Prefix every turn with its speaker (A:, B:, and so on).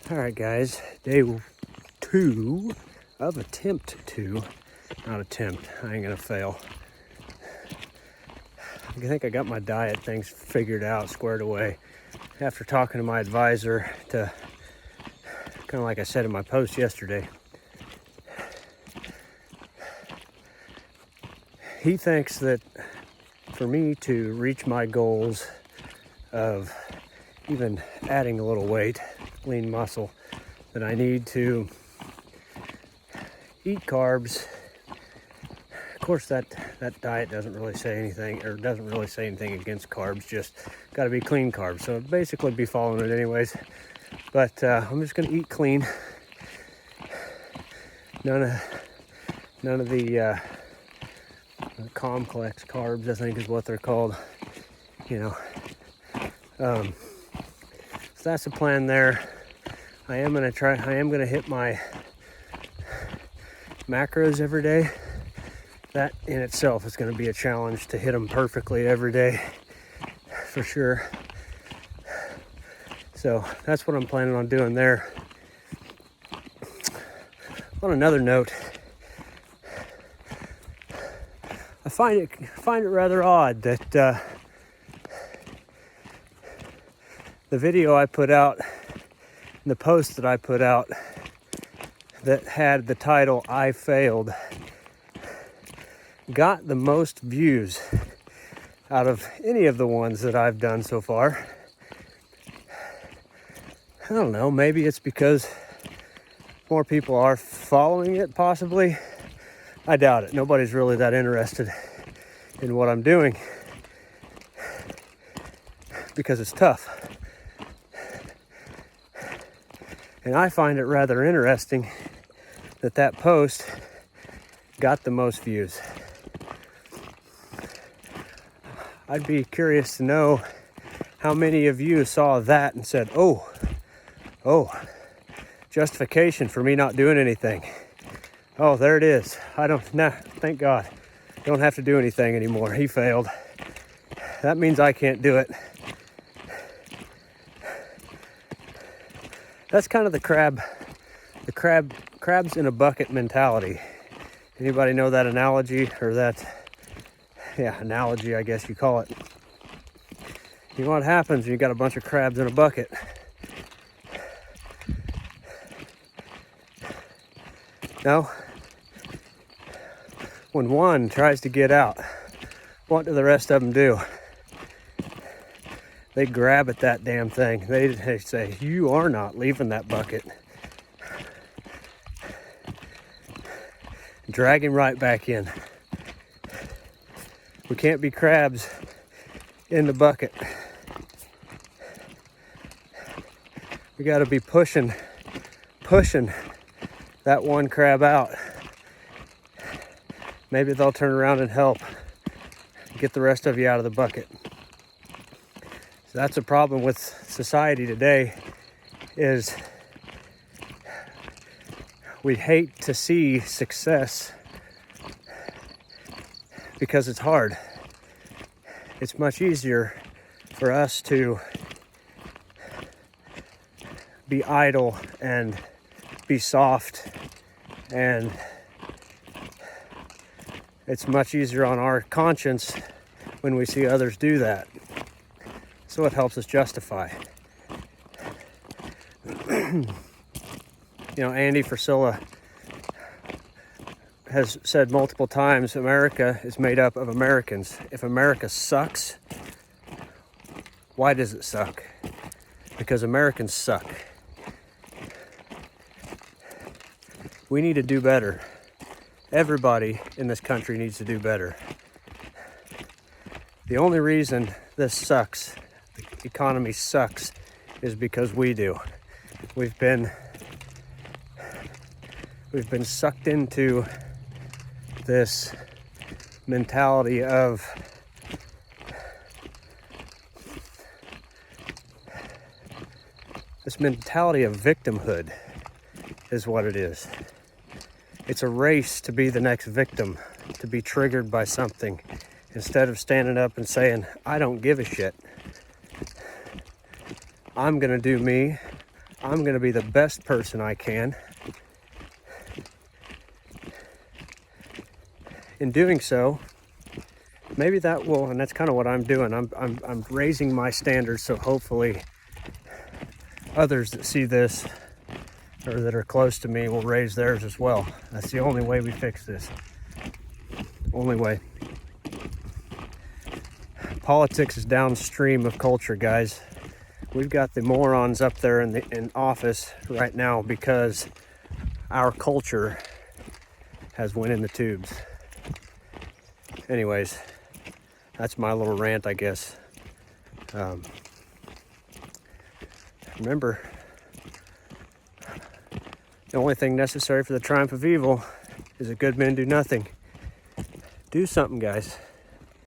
A: All right, guys, day 2 of attempt 2. Not attempt, I ain't gonna fail. I think I got my diet things figured out, squared away. After talking to my advisor, to kind of like I said in my post yesterday, he thinks that for me to reach my goals of even adding a little weight, lean muscle, that I need to eat carbs. Of course, that diet doesn't really say anything against carbs, just got to be clean carbs. So I'd basically be following it anyways. But I'm just going to eat clean. None of the complex carbs, I think is what they're called. So that's the plan there. I am going to hit my macros every day. That in itself is going to be a challenge to hit them perfectly every day, for sure. So that's what I'm planning on doing there. On another note, I find it rather odd that the video I put out, the post that I put out that had the title "I Failed" got the most views out of any of the ones that I've done so far. I don't know, maybe it's because more people are following it, possibly. I doubt it. Nobody's really that interested in what I'm doing because it's tough. And I find it rather interesting that post got the most views. I'd be curious to know how many of you saw that and said, oh, justification for me not doing anything. Oh, there it is. Thank God. Don't have to do anything anymore. He failed. That means I can't do it. That's kind of the crabs in a bucket mentality. Anybody know that analogy, or analogy, I guess you call it? You know what happens when you got a bunch of crabs in a bucket? No? When one tries to get out, what do the rest of them do? They grab at that damn thing. They say, "You are not leaving that bucket." Drag him right back in. We can't be crabs in the bucket. We got to be pushing that one crab out. Maybe they'll turn around and help get the rest of you out of the bucket. So that's a problem with society today, is we hate to see success because it's hard. It's much easier for us to be idle and be soft, and it's much easier on our conscience when we see others do that. So it helps us justify. Andy Frisella has said multiple times, America is made up of Americans. If America sucks, why does it suck? Because Americans suck. We need to do better. Everybody in this country needs to do better. The only reason this sucks, the economy sucks, is because we do. We've been sucked into this mentality of victimhood is what it is. It's a race to be the next victim, to be triggered by something, instead of standing up and saying, I don't give a shit. I'm gonna do me. I'm going to be the best person I can. In doing so, maybe that will, and that's kind of what I'm doing. I'm raising my standards, so hopefully others that see this or that are close to me will raise theirs as well. That's the only way we fix this. Only way. Politics is downstream of culture, guys. We've got the morons up there in office right now because our culture has went in the tubes. Anyways, that's my little rant, I guess. Remember, the only thing necessary for the triumph of evil is that good men do nothing. Do something, guys.